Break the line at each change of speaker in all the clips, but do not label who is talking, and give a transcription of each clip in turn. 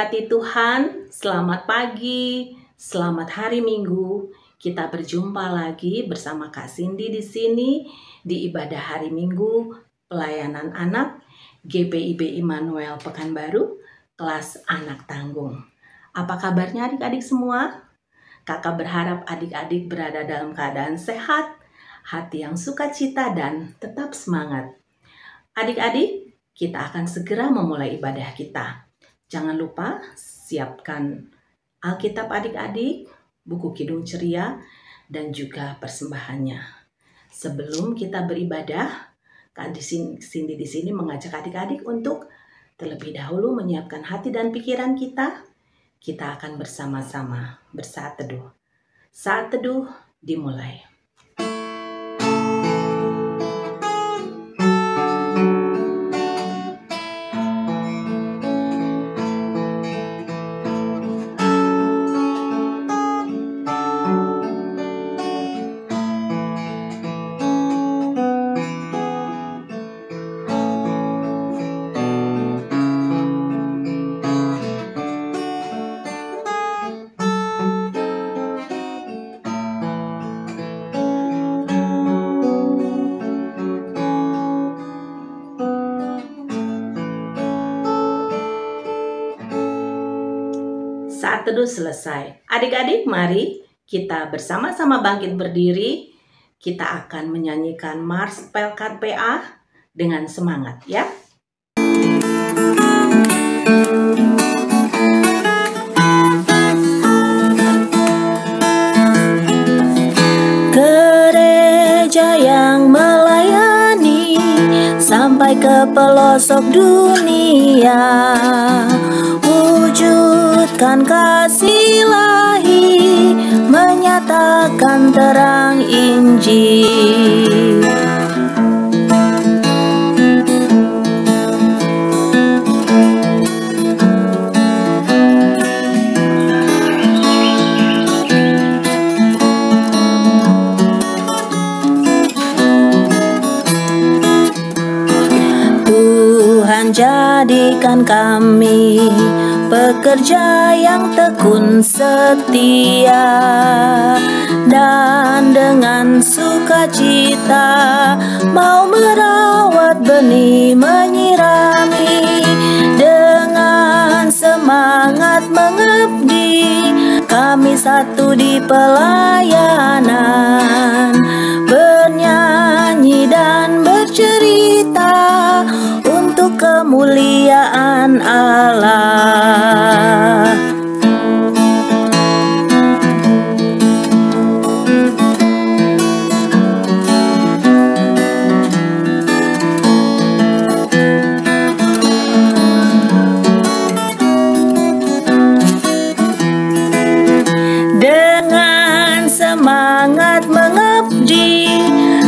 diberkati Tuhan, selamat pagi, selamat hari Minggu. Kita berjumpa lagi bersama Kak Cindy di sini di ibadah hari Minggu pelayanan anak GPIB Immanuel Pekanbaru, kelas anak tanggung. Apa kabarnya adik-adik semua? Kakak berharap adik-adik berada dalam keadaan sehat, hati yang sukacita dan tetap semangat. Adik-adik, kita akan segera memulai ibadah kita. Jangan lupa siapkan Alkitab adik-adik, buku Kidung Ceria, dan juga persembahannya. Sebelum kita beribadah, Kak Cindy di sini mengajak adik-adik untuk terlebih dahulu menyiapkan hati dan pikiran kita. Kita akan bersama-sama bersaat teduh. Saat teduh dimulai. Saat teduh selesai. Adik-adik, mari kita bersama-sama bangkit berdiri. Kita akan menyanyikan Mars Pelkat PA dengan semangat ya.
Gereja yang melayani sampai ke pelosok dunia, wujudkan kasih ilahi, menyatakan terang Injil. Tuhan jadikan kami pekerja yang tekun setia, dan dengan sukacita mau merawat benih, menyirami, dengan semangat mengabdi. Kami satu di pelayanan, bernyanyi dan bercerita untuk kemuliaan Allah. Dengan semangat mengabdi,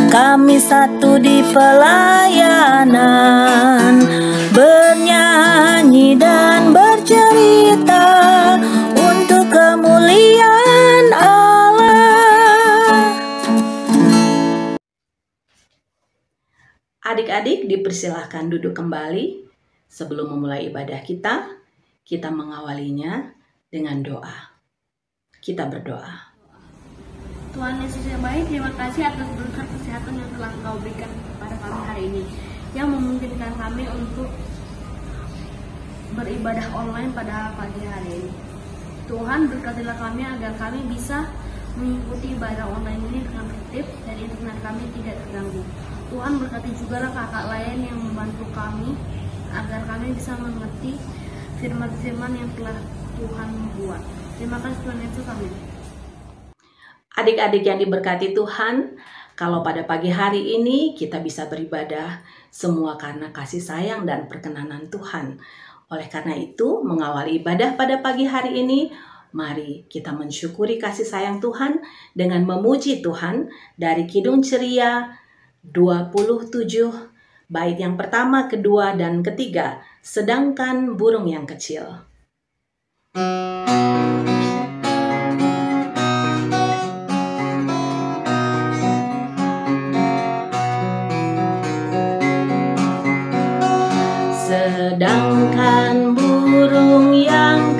kami satu di pelayanan, bernyanyi dan bercerita untuk kemuliaan Allah.
Adik-adik dipersilahkan duduk kembali. Sebelum memulai ibadah kita mengawalinya dengan doa. Kita berdoa.
Tuhan Yesus yang baik, terima kasih atas berkat kesehatan yang telah Engkau berikan kepada kami hari ini, yang memungkinkan kami untuk beribadah online pada pagi hari ini. Tuhan, berkatilah kami agar kami bisa mengikuti ibadah online ini dengan tertib dan internet kami tidak terganggu. Tuhan, berkati juga kakak lain yang membantu kami agar kami bisa mengerti firman-firman yang telah Tuhan buat. Terima kasih Tuhan Yesus, amin.
Adik-adik yang diberkati Tuhan, kalau pada pagi hari ini kita bisa beribadah semua karena kasih sayang dan perkenanan Tuhan. Oleh karena itu, mengawali ibadah pada pagi hari ini, mari kita mensyukuri kasih sayang Tuhan dengan memuji Tuhan dari Kidung Ceria 27, bait yang pertama, kedua, dan ketiga, sedangkan burung yang kecil. Sedangkan burung yang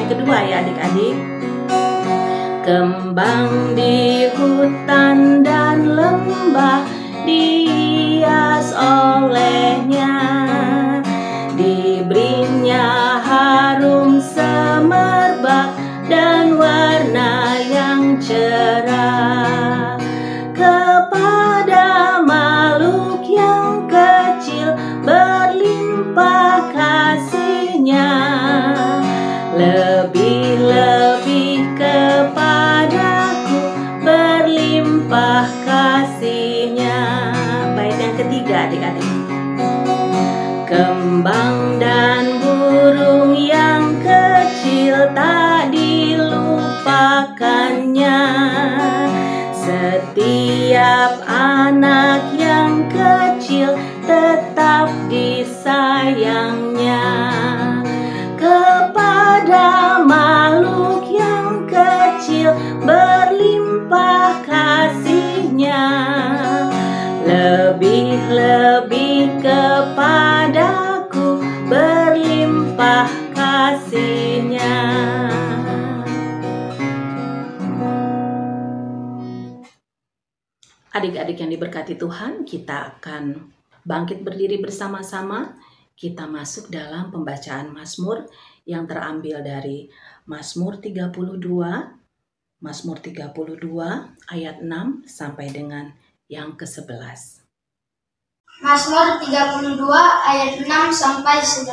yang kedua ya adik-adik. Kembang di hutan dan lembah dihias olehnya, diberinya harum semerbak dan warna yang cerah. Kepada makhluk yang kecil berlimpah kasihnya, lebih-lebih kepadaku berlimpah kasihnya. Bait yang ketiga adik-adik. Kembang dan burung yang kecil tak dilupakannya, setiap anak yang kecil tetap disayangnya. Kepada makhluk yang kecil berlimpah kasihnya, lebih-lebih kepadaku berlimpah kasihnya. Adik-adik yang diberkati Tuhan, kita akan bangkit berdiri bersama-sama. Kita masuk dalam pembacaan Mazmur yang terambil dari Mazmur 32, Mazmur 32 ayat 6 sampai dengan yang ke-11.
Mazmur 32 ayat 6 sampai 11.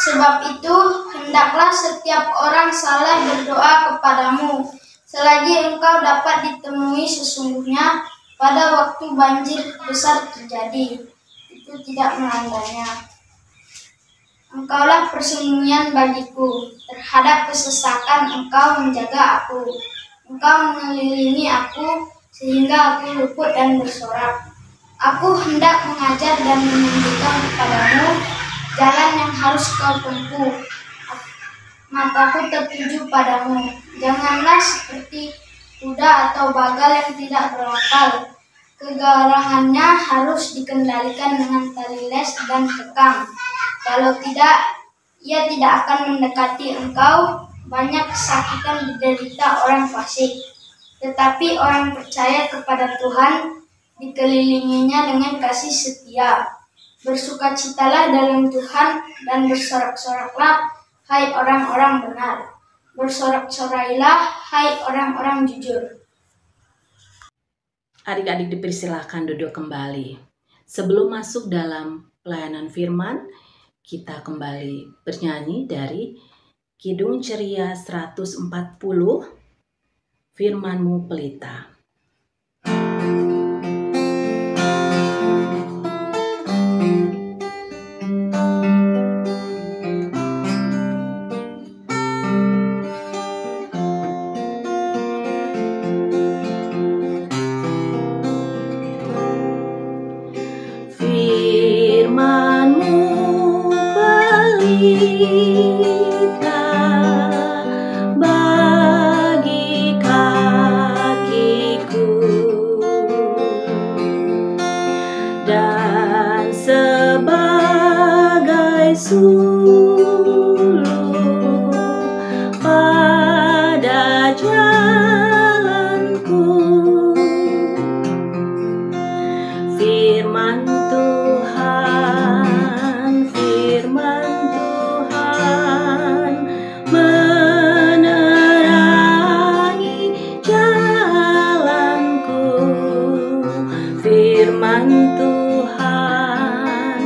Sebab itu hendaklah setiap orang saleh berdoa kepadamu, selagi engkau dapat ditemui sesungguhnya pada waktu banjir besar terjadi, itu tidak melandanya. Engkaulah persembunyian bagiku, terhadap kesesakan engkau menjaga aku. Engkau mengelilingi aku, sehingga aku luput dan bersorak. Aku hendak mengajar dan menunjukkan kepadamu jalan yang harus kau tempuh. Mataku tertuju padamu. Janganlah seperti kuda atau bagal yang tidak berakal. Kegarangannya harus dikendalikan dengan tali les dan kekang. Kalau tidak, ia tidak akan mendekati engkau. Banyak kesakitan diderita orang fasik, tetapi orang percaya kepada Tuhan dikelilinginya dengan kasih setia. Bersukacitalah dalam Tuhan dan bersorak-soraklah, hai orang-orang benar. Bersorak-sorailah, hai orang-orang jujur.
Adik-adik dipersilahkan duduk kembali. Sebelum masuk dalam pelayanan firman, kita kembali bernyanyi dari Kidung Ceria 140, Firman-Mu Pelita.
Bagi kakiku dan sebagai suluh pada jalanku. Firman Tuhan, firman Tuhan menerangi jalanku. Firman Tuhan,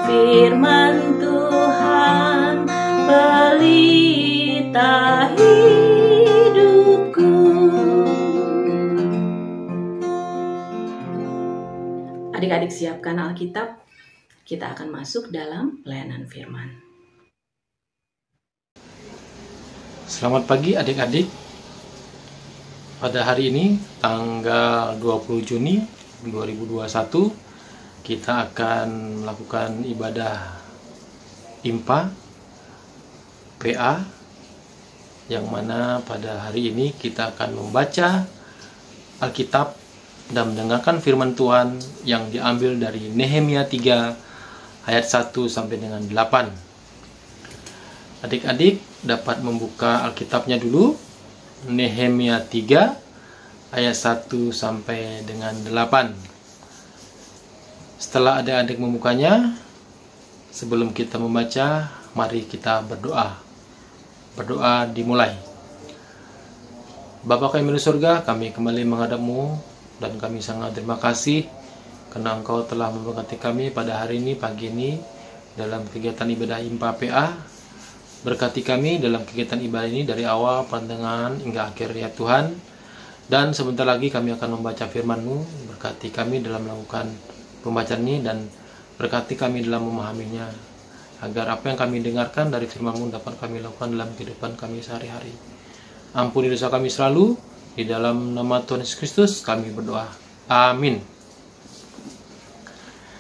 firman Tuhan pelita hidupku.
Adik-adik siapkan Alkitab, kita akan masuk dalam pelayanan firman.
Selamat pagi adik-adik. Pada hari ini tanggal 20 Juni 2021 kita akan melakukan ibadah IMPA PA, yang mana pada hari ini kita akan membaca Alkitab dan mendengarkan firman Tuhan yang diambil dari Nehemia 3 ayat 1 sampai dengan 8. Adik-adik, dapat membuka Alkitabnya dulu. Nehemia 3 ayat 1 sampai dengan 8. Setelah adik-adik membukanya, sebelum kita membaca, mari kita berdoa. Berdoa dimulai. Bapa kami di surga, kami kembali menghadap-Mu dan kami sangat terima kasih karena Engkau telah memberkati kami pada hari ini, pagi ini, dalam kegiatan ibadah IMPA PA. Berkati kami dalam kegiatan ibadah ini dari awal, pertengahan, hingga akhir ya Tuhan. Dan sebentar lagi kami akan membaca firman-Mu. Berkati kami dalam melakukan pembacaan ini dan berkati kami dalam memahaminya, agar apa yang kami dengarkan dari firman-Mu dapat kami lakukan dalam kehidupan kami sehari-hari. Ampuni dosa kami selalu, di dalam nama Tuhan Yesus Kristus kami berdoa. Amin.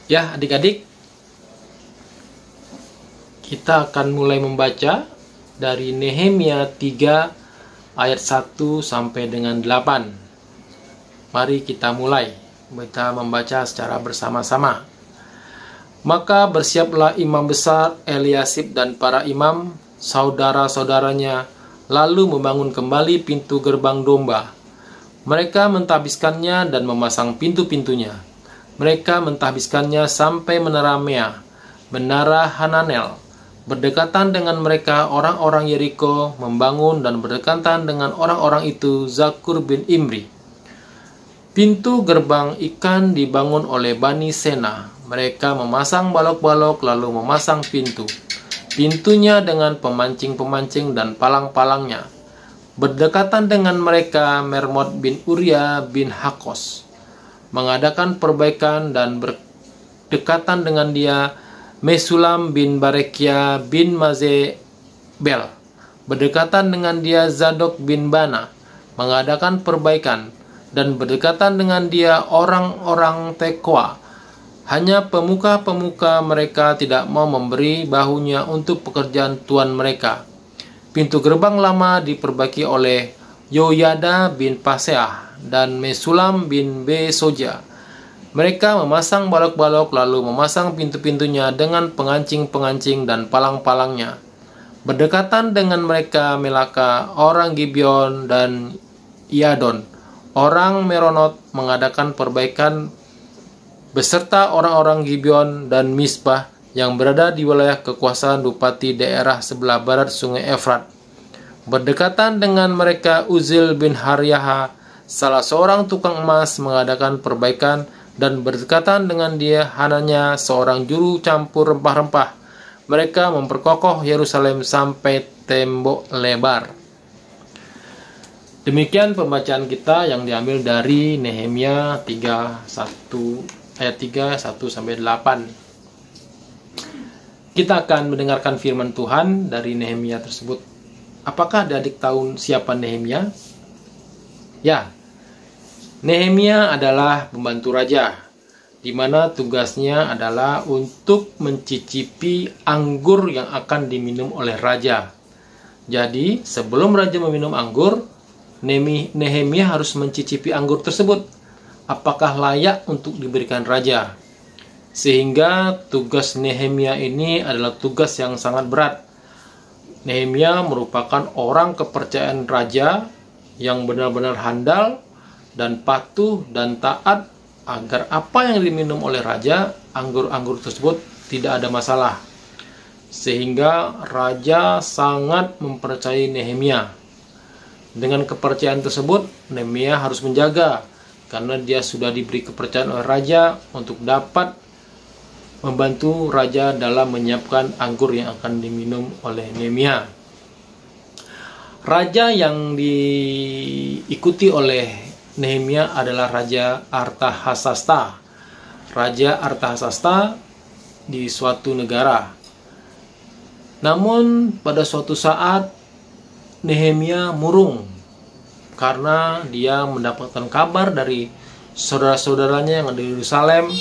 Ya adik-adik, kita akan mulai membaca dari Nehemia 3 ayat 1 sampai dengan 8. Mari kita mulai. Kita membaca secara bersama-sama. Maka bersiaplah imam besar Eliasib dan para imam, saudara-saudaranya, lalu membangun kembali pintu gerbang domba. Mereka mentahbiskannya dan memasang pintu-pintunya. Mereka mentahbiskannya sampai menara Mea, menara Hananel. Berdekatan dengan mereka orang-orang Yeriko membangun, dan berdekatan dengan orang-orang itu Zakur bin Imri. Pintu gerbang ikan dibangun oleh Bani Sena. Mereka memasang balok-balok lalu memasang pintu. Pintunya dengan pemancing-pemancing dan palang-palangnya. Berdekatan dengan mereka Mermot bin Uria bin Hakos mengadakan perbaikan, dan berdekatan dengan dia Mesulam bin Barekia bin Mazebel. Berdekatan dengan dia Zadok bin Bana mengadakan perbaikan, dan berdekatan dengan dia orang-orang Tekoa. Hanya pemuka-pemuka mereka tidak mau memberi bahunya untuk pekerjaan tuan mereka. Pintu gerbang lama diperbaiki oleh Yoyada bin Paseah dan Mesulam bin Besoja. Mereka memasang balok-balok lalu memasang pintu-pintunya dengan pengancing-pengancing dan palang-palangnya. Berdekatan dengan mereka Melaka, orang Gibeon, dan Iadon, orang Meronot, mengadakan perbaikan beserta orang-orang Gibeon dan Misbah yang berada di wilayah kekuasaan bupati daerah sebelah barat sungai Efrat. Berdekatan dengan mereka Uzil bin Haryaha, salah seorang tukang emas, mengadakan perbaikan, dan berdekatan dengan dia Hananya, seorang juru campur rempah-rempah. Mereka memperkokoh Yerusalem sampai tembok lebar. Demikian pembacaan kita yang diambil dari Nehemia 3 ayat 3 1 sampai 8. Kita akan mendengarkan firman Tuhan dari Nehemia tersebut. Apakah adik tahu siapa Nehemia? Ya, Nehemia adalah pembantu raja, di mana tugasnya adalah untuk mencicipi anggur yang akan diminum oleh raja. Jadi, sebelum raja meminum anggur, Nehemia harus mencicipi anggur tersebut. Apakah layak untuk diberikan raja? Sehingga tugas Nehemia ini adalah tugas yang sangat berat. Nehemia merupakan orang kepercayaan raja yang benar-benar handal dan patuh dan taat, agar apa yang diminum oleh raja, anggur-anggur tersebut tidak ada masalah. Sehingga raja sangat mempercayai Nehemia. Dengan kepercayaan tersebut, Nehemia harus menjaga, karena dia sudah diberi kepercayaan oleh raja untuk dapat membantu raja dalam menyiapkan anggur yang akan diminum oleh Nehemia. Raja yang diikuti oleh Nehemia adalah Raja Artahasasta. Raja Artahasasta di suatu negara. Namun pada suatu saat Nehemia murung karena dia mendapatkan kabar dari saudara-saudaranya yang ada di Yerusalem,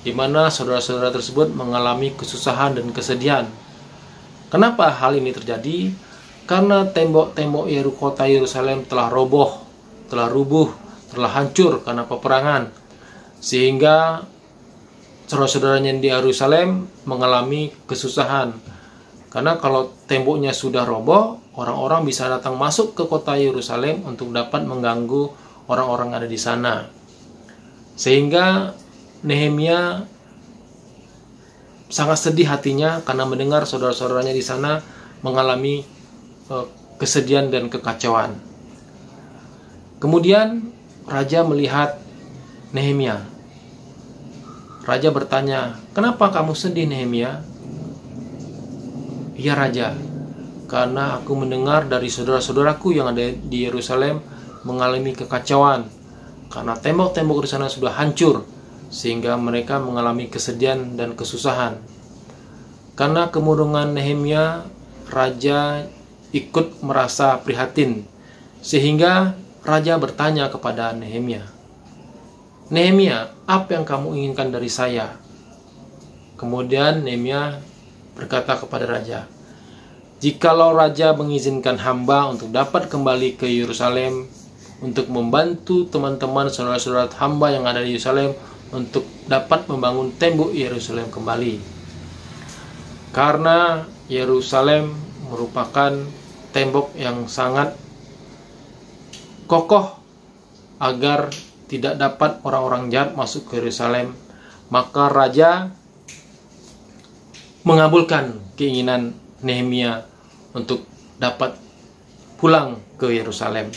di mana saudara-saudara tersebut mengalami kesusahan dan kesedihan. Kenapa hal ini terjadi? Karena tembok-tembok kota Yerusalem telah roboh, telah rubuh, telah hancur karena peperangan. Sehingga saudara-saudaranya di Yerusalem mengalami kesusahan. Karena kalau temboknya sudah roboh, orang-orang bisa datang masuk ke kota Yerusalem untuk dapat mengganggu orang-orang yang ada di sana. Sehingga Nehemia sangat sedih hatinya karena mendengar saudara-saudaranya di sana mengalami kesedihan dan kekacauan. Kemudian raja melihat Nehemia. Raja bertanya, "Kenapa kamu sedih, Nehemia?" "Ya Raja, karena aku mendengar dari saudara-saudaraku yang ada di Yerusalem mengalami kekacauan, karena tembok-tembok di sana sudah hancur, sehingga mereka mengalami kesedihan dan kesusahan." Karena kemurungan Nehemia, raja ikut merasa prihatin, sehingga raja bertanya kepada Nehemia, "Nehemia, apa yang kamu inginkan dari saya?" Kemudian Nehemia berkata kepada raja, "Jikalau raja mengizinkan hamba untuk dapat kembali ke Yerusalem untuk membantu teman-teman saudara-saudara hamba yang ada di Yerusalem untuk dapat membangun tembok Yerusalem kembali. Karena Yerusalem merupakan tembok yang sangat kokoh agar tidak dapat orang-orang jahat masuk ke Yerusalem, maka raja mengabulkan keinginan Nehemia untuk dapat pulang ke Yerusalem.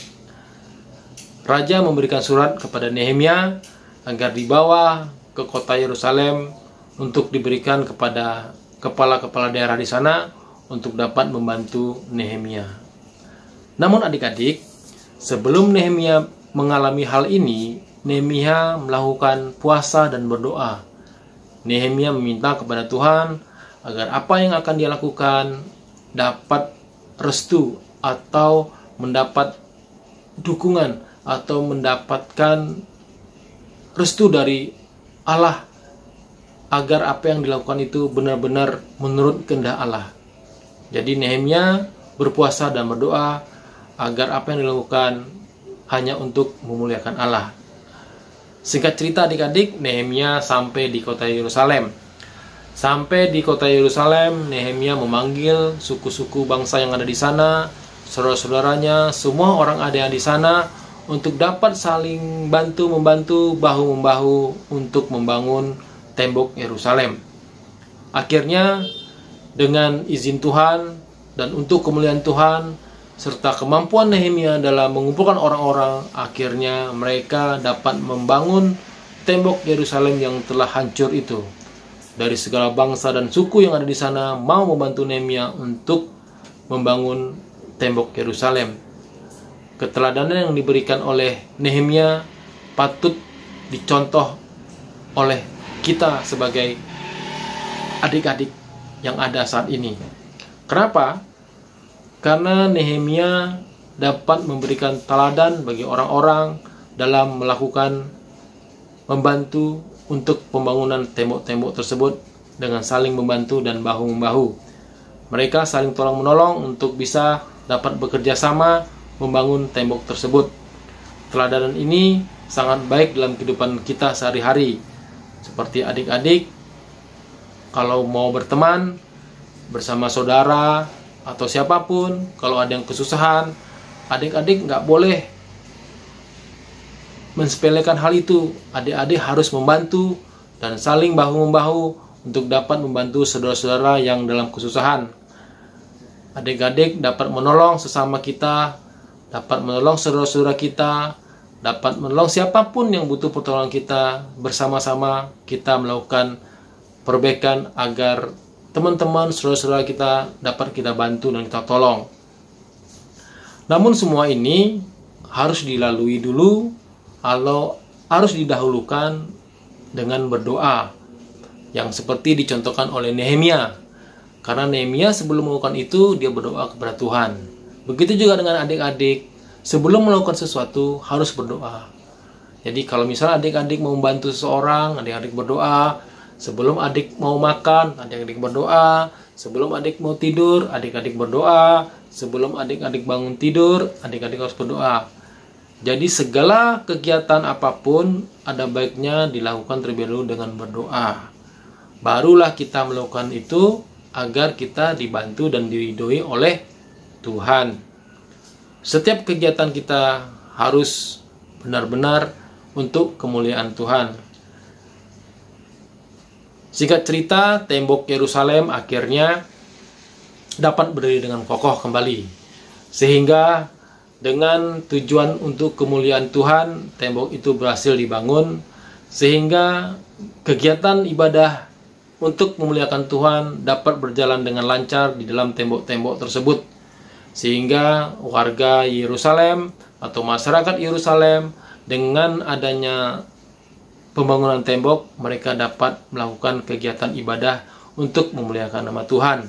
Raja memberikan surat kepada Nehemia agar dibawa ke kota Yerusalem untuk diberikan kepada kepala-kepala daerah di sana untuk dapat membantu Nehemia. Namun adik-adik, sebelum Nehemia mengalami hal ini, Nehemia melakukan puasa dan berdoa. Nehemia meminta kepada Tuhan agar apa yang akan dia lakukan dapat restu atau mendapat dukungan atau mendapatkan restu dari Allah, agar apa yang dilakukan itu benar-benar menurut kehendak Allah. Jadi Nehemia berpuasa dan berdoa agar apa yang dilakukan hanya untuk memuliakan Allah. Singkat cerita adik-adik, Nehemia sampai di kota Yerusalem. Sampai di kota Yerusalem, Nehemia memanggil suku-suku bangsa yang ada di sana, saudara-saudaranya, semua orang ada yang di sana untuk dapat saling bantu-membantu, bahu-membahu untuk membangun tembok Yerusalem. Akhirnya, dengan izin Tuhan dan untuk kemuliaan Tuhan, serta kemampuan Nehemia dalam mengumpulkan orang-orang, akhirnya mereka dapat membangun tembok Yerusalem yang telah hancur itu. Dari segala bangsa dan suku yang ada di sana mau membantu Nehemia untuk membangun tembok Yerusalem. Keteladanan yang diberikan oleh Nehemia patut dicontoh oleh kita sebagai adik-adik yang ada saat ini. Kenapa? Karena Nehemia dapat memberikan teladan bagi orang-orang dalam melakukan membantu untuk pembangunan tembok-tembok tersebut dengan saling membantu dan bahu-membahu. Mereka saling tolong-menolong untuk bisa dapat bekerja sama membangun tembok tersebut. Teladanan ini sangat baik dalam kehidupan kita sehari-hari. Seperti adik-adik, kalau mau berteman bersama saudara atau siapapun, kalau ada yang kesusahan, adik-adik nggak boleh mensepelekan hal itu. Adik-adik harus membantu dan saling bahu-membahu untuk dapat membantu saudara-saudara yang dalam kesusahan. Adik-adik dapat menolong sesama kita, dapat menolong saudara-saudara kita, dapat menolong siapapun yang butuh pertolongan kita. Bersama-sama kita melakukan perbaikan agar teman-teman, saudara-saudara kita dapat kita bantu dan kita tolong. Namun semua ini harus dilalui dulu, harus didahulukan dengan berdoa, yang seperti dicontohkan oleh Nehemia. Karena Nehemia sebelum melakukan itu, dia berdoa kepada Tuhan. Begitu juga dengan adik-adik, sebelum melakukan sesuatu harus berdoa. Jadi kalau misalnya adik-adik mau membantu seseorang, adik-adik berdoa. Sebelum adik mau makan, adik-adik berdoa. Sebelum adik mau tidur, adik-adik berdoa. Sebelum adik-adik bangun tidur, adik-adik harus berdoa. Jadi segala kegiatan apapun ada baiknya dilakukan terlebih dahulu dengan berdoa. Barulah kita melakukan itu agar kita dibantu dan diridhoi oleh Tuhan. Setiap kegiatan kita harus benar-benar untuk kemuliaan Tuhan. Singkat cerita, tembok Yerusalem akhirnya dapat berdiri dengan kokoh kembali. Sehingga dengan tujuan untuk kemuliaan Tuhan, tembok itu berhasil dibangun. Sehingga kegiatan ibadah untuk memuliakan Tuhan dapat berjalan dengan lancar di dalam tembok-tembok tersebut. Sehingga warga Yerusalem atau masyarakat Yerusalem dengan adanya pembangunan tembok, mereka dapat melakukan kegiatan ibadah untuk memuliakan nama Tuhan.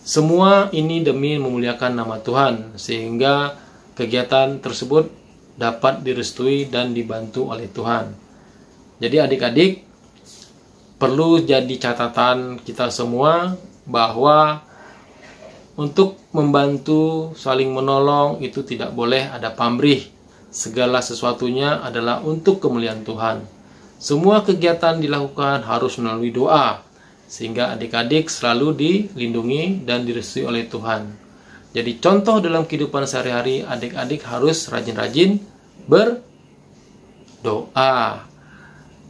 Semua ini demi memuliakan nama Tuhan, sehingga kegiatan tersebut dapat direstui dan dibantu oleh Tuhan. Jadi adik-adik, perlu jadi catatan kita semua bahwa untuk membantu, saling menolong itu tidak boleh ada pamrih. Segala sesuatunya adalah untuk kemuliaan Tuhan. Semua kegiatan dilakukan harus melalui doa, sehingga adik-adik selalu dilindungi dan direstui oleh Tuhan. Jadi contoh dalam kehidupan sehari-hari, adik-adik harus rajin-rajin berdoa.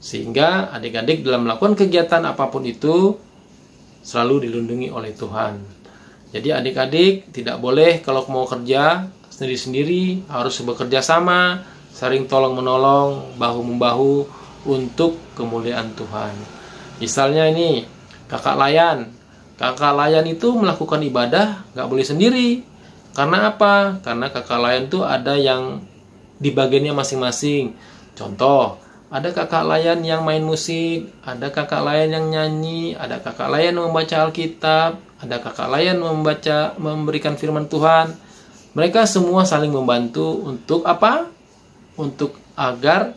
Sehingga adik-adik dalam melakukan kegiatan apapun itu selalu dilindungi oleh Tuhan. Jadi adik-adik tidak boleh kalau mau kerja sendiri-sendiri, harus bekerja sama, saling tolong-menolong, bahu-membahu untuk kemuliaan Tuhan. Misalnya ini, kakak layan. Kakak layan itu melakukan ibadah nggak boleh sendiri. Karena apa? Karena kakak layan itu ada yang di bagiannya masing-masing. Contoh, ada kakak layan yang main musik, ada kakak layan yang nyanyi, ada kakak layan yang membaca Alkitab, ada kakak layan memberikan firman Tuhan. Mereka semua saling membantu untuk apa? Untuk agar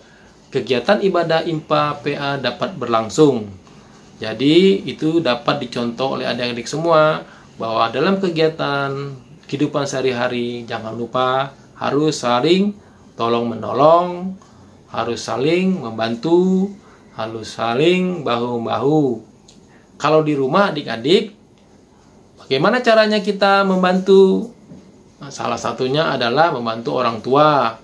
kegiatan ibadah IMPA PA dapat berlangsung. Jadi itu dapat dicontoh oleh adik-adik semua bahwa dalam kegiatan kehidupan sehari-hari jangan lupa harus saling tolong-menolong, harus saling membantu, harus saling bahu-membahu. Kalau di rumah adik-adik, bagaimana caranya kita membantu? Salah satunya adalah membantu orang tua.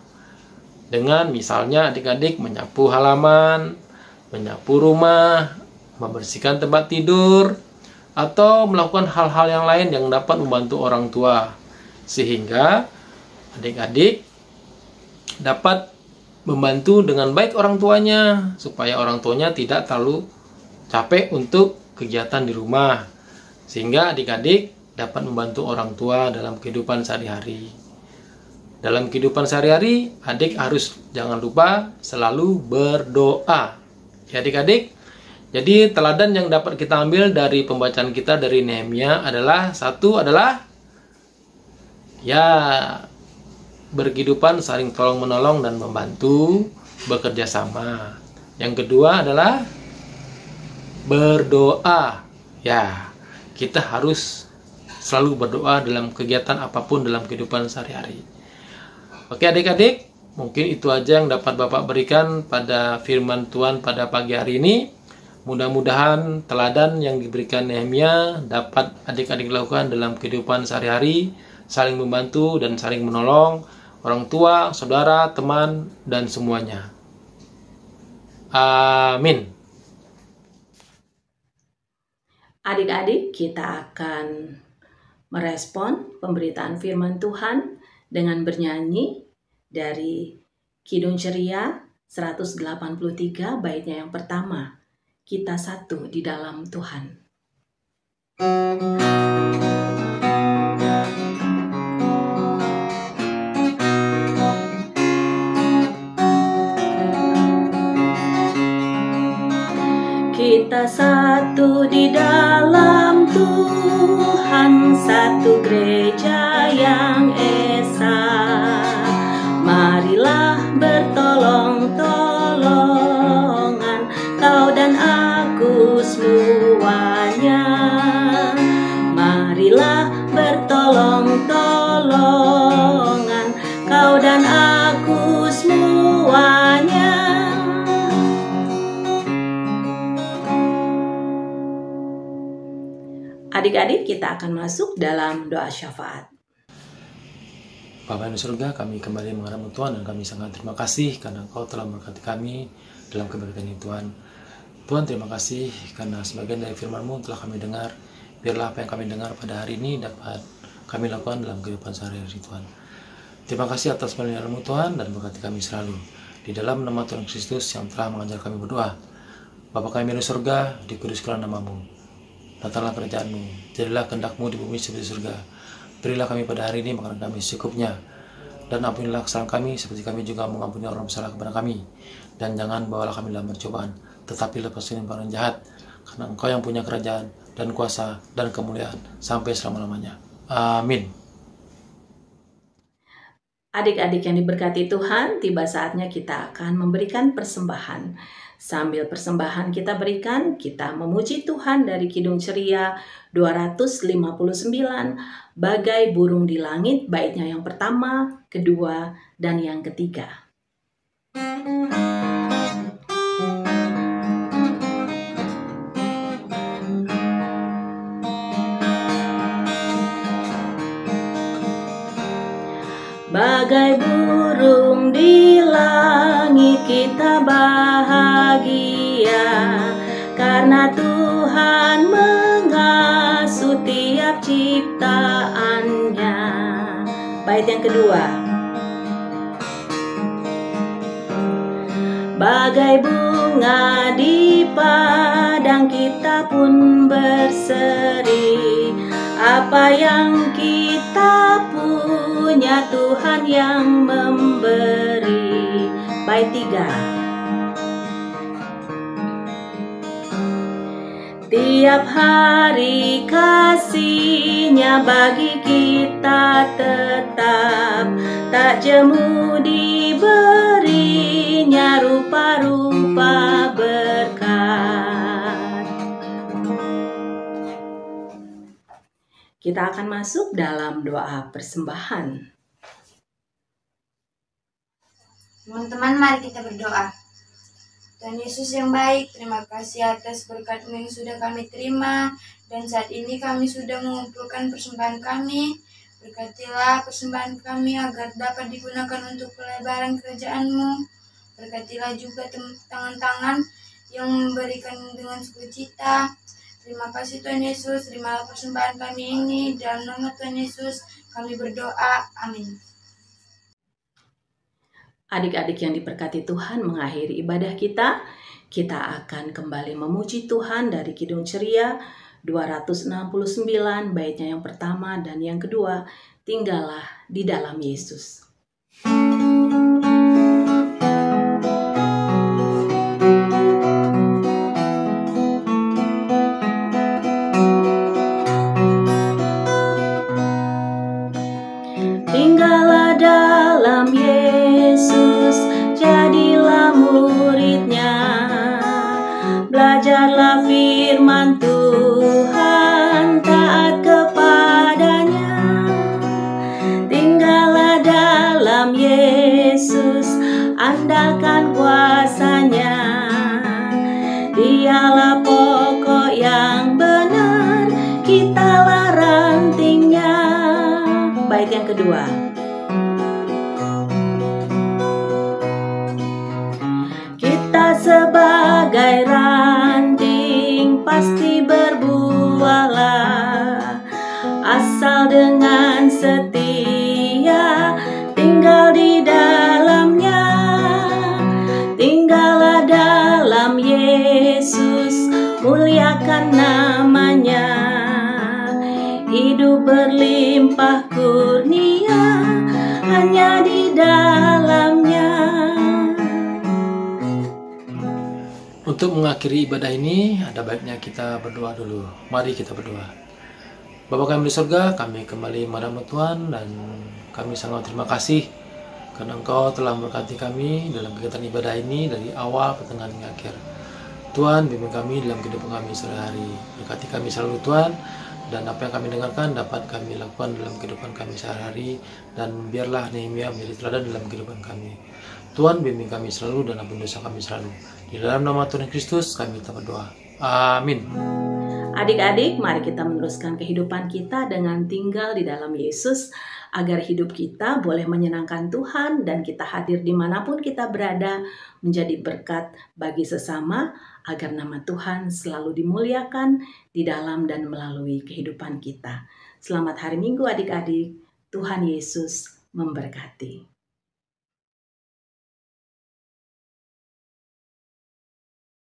Dengan misalnya adik-adik menyapu halaman, menyapu rumah, membersihkan tempat tidur, atau melakukan hal-hal yang lain yang dapat membantu orang tua. Sehingga adik-adik dapat membantu dengan baik orang tuanya, supaya orang tuanya tidak terlalu capek untuk kegiatan di rumah. Sehingga adik-adik dapat membantu orang tua dalam kehidupan sehari-hari. Dalam kehidupan sehari-hari, adik harus jangan lupa selalu berdoa. Ya adik-adik, jadi teladan yang dapat kita ambil dari pembacaan kita dari Nehemia adalah, satu adalah ya berkehidupan saling tolong-menolong dan membantu, bekerja sama. Yang kedua adalah berdoa. Ya, kita harus selalu berdoa dalam kegiatan apapun dalam kehidupan sehari-hari. Oke adik-adik, mungkin itu aja yang dapat Bapak berikan pada firman Tuhan pada pagi hari ini. Mudah-mudahan teladan yang diberikan Nehemia dapat adik-adik lakukan dalam kehidupan sehari-hari, saling membantu dan saling menolong orang tua, saudara, teman, dan semuanya. Amin.
Adik-adik, kita akan merespon pemberitaan firman Tuhan dengan bernyanyi dari Kidung Ceria 183 baitnya yang pertama, Kita Satu di Dalam Tuhan.
Kita satu di dalam Tuhan, satu gereja yang esa. Marilah bertolong-tolongan, kau dan aku semuanya. Marilah bertolong-tolongan, kau dan aku semuanya.
Adik-adik, kita akan masuk dalam doa syafaat.
Bapa yang di surga, kami kembali menghadap Tuhan dan kami sangat terima kasih karena Engkau telah memberkati kami dalam keberkatan ini Tuhan. Tuhan, terima kasih karena sebagian dari firman-Mu telah kami dengar. Biarlah apa yang kami dengar pada hari ini dapat kami lakukan dalam kehidupan sehari-hari Tuhan. Terima kasih atas pemeliharaan-Mu Tuhan dan berkati kami selalu. Di dalam nama Tuhan Kristus yang telah mengajar kami berdoa. Bapa kami di surga, dikuduskanlah nama-Mu. Datanglah kerajaan-Mu, jadilah kehendak-Mu di bumi seperti surga. Berilah kami pada hari ini makanan kami secukupnya. Dan ampunilah kesalahan kami seperti kami juga mengampuni orang bersalah kepada kami. Dan jangan bawalah kami dalam percobaan, tetapi lepaskan kami dari jahat. Karena Engkau yang punya kerajaan dan kuasa dan kemuliaan sampai selama-lamanya. Amin.
Adik-adik yang diberkati Tuhan, tiba saatnya kita akan memberikan persembahan. Sambil persembahan kita berikan, kita memuji Tuhan dari Kidung Ceria 259, Bagai Burung di Langit, baitnya yang pertama, kedua, dan yang ketiga.
Bagai burung di langit kita bahagia, karena Tuhan mengasuh tiap ciptaannya.
Bait yang kedua.
Bagai bunga di padang kita pun berseri, apa yang kita punya Tuhan yang memberi.
Bait 3.
Tiap hari kasih-Nya bagi kita tetap, tak jemu diberinya rupa-rupa berkat.
Kita akan masuk dalam doa persembahan.
Teman-teman, mari kita berdoa. Tuhan Yesus yang baik, terima kasih atas berkat-Mu yang sudah kami terima, dan saat ini kami sudah mengumpulkan persembahan kami. Berkatilah persembahan kami agar dapat digunakan untuk pelebaran kerajaan-Mu. Berkatilah juga tangan-tangan yang memberikan dengan sukacita. Terima kasih Tuhan Yesus, terimalah persembahan kami ini, dalam nama Tuhan Yesus kami berdoa, amin.
Adik-adik yang diberkati Tuhan, mengakhiri ibadah kita akan kembali memuji Tuhan dari Kidung Ceria 269, baitnya yang pertama dan yang kedua, Tinggallah di dalam Yesus.
Tinggallah dalam Yesus, jadilah murid-Nya. Belajarlah firman Tuhan, taat kepadanya. Tinggallah dalam Yesus, andalkan kuasa-Nya. Dialah pokok yang benar, kitalah rantingnya.
Bait yang kedua.
Kita sebagai ranting pasti berbuahlah, asal dengan setia tinggal di dalamnya. Tinggallah dalam Yesus, muliakan namanya. Hidup berlimpah kurnia hanya di dalamnya.
Untuk mengakhiri ibadah ini, ada baiknya kita berdoa dulu. Mari kita berdoa. Bapa kami di surga, kami kembali menghadap Tuhan dan kami sangat terima kasih karena Engkau telah memberkati kami dalam kegiatan ibadah ini dari awal, pertengahan, hingga akhir. Tuhan, bimbing kami dalam kehidupan kami sehari-hari. Berkati kami selalu Tuhan, dan apa yang kami dengarkan dapat kami lakukan dalam kehidupan kami sehari-hari, dan biarlah Nehemia menjadi teladan dalam kehidupan kami. Tuhan, bimbing kami selalu dan ampuni dosa kami selalu. Di dalam nama Tuhan Kristus kami berdoa. Amin.
Adik-adik, mari kita meneruskan kehidupan kita dengan tinggal di dalam Yesus, agar hidup kita boleh menyenangkan Tuhan dan kita hadir dimanapun kita berada, menjadi berkat bagi sesama, agar nama Tuhan selalu dimuliakan di dalam dan melalui kehidupan kita. Selamat hari Minggu adik-adik, Tuhan Yesus memberkati.